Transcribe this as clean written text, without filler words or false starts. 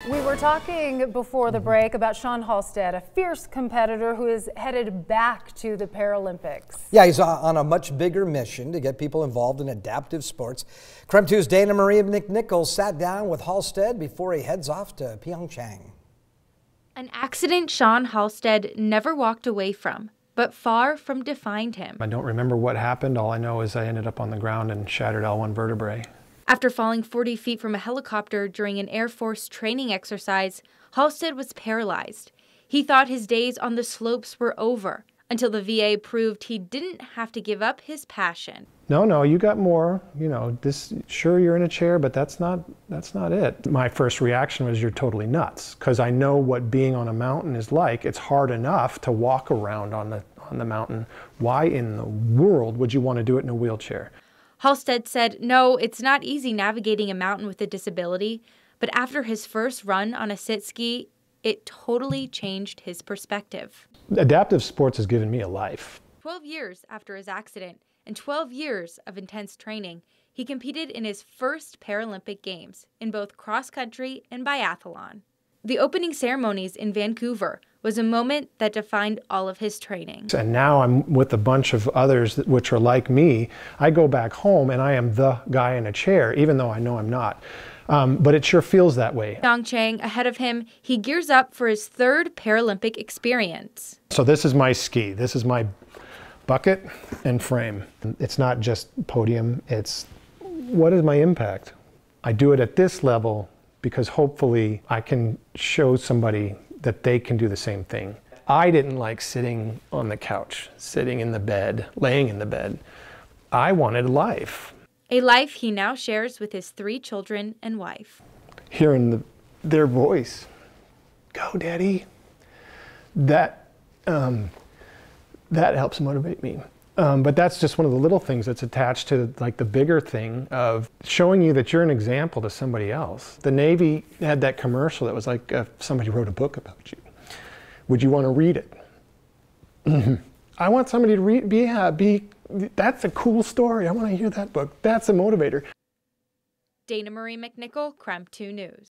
We were talking before the break about Sean Halsted, a fierce competitor who is headed back to the Paralympics. Yeah, he's on a much bigger mission to get people involved in adaptive sports. KREM 2's Danamarie McNicholl sat down with Halsted before he heads off to Pyeongchang. An accident Sean Halsted never walked away from, but far from defined him. I don't remember what happened. All I know is I ended up on the ground and shattered L1 vertebrae. After falling 40 feet from a helicopter during an Air Force training exercise, Halsted was paralyzed. He thought his days on the slopes were over until the VA proved he didn't have to give up his passion. No, you got more. You know, sure you're in a chair, but that's not it. My first reaction was, you're totally nuts, because I know what being on a mountain is like. It's hard enough to walk around on the mountain. Why in the world would you want to do it in a wheelchair? Halsted said, no, it's not easy navigating a mountain with a disability, but after his first run on a sit ski, it totally changed his perspective. Adaptive sports has given me a life. 12 years after his accident and 12 years of intense training, he competed in his first Paralympic Games in both cross-country and biathlon. The opening ceremonies in Vancouver was a moment that defined all of his training. And now I'm with a bunch of others which are like me. I go back home and I am the guy in a chair, even though I know I'm not. But it sure feels that way. Pyeongchang, ahead of him, he gears up for his third Paralympic experience. So this is my ski. This is my bucket and frame. It's not just podium, it's what is my impact? I do it at this level because hopefully I can show somebody that they can do the same thing. I didn't like sitting on the couch, sitting in the bed, laying in the bed. I wanted life. A life he now shares with his 3 children and wife. Hearing their voice, go daddy, that helps motivate me. But that's just one of the little things that's attached to like the bigger thing of showing you that you're an example to somebody else. The Navy had that commercial that was like, somebody wrote a book about you. Would you want to read it? I want somebody to read, that's a cool story. I want to hear that book. That's a motivator. Danamarie McNicholl, KREM 2 News.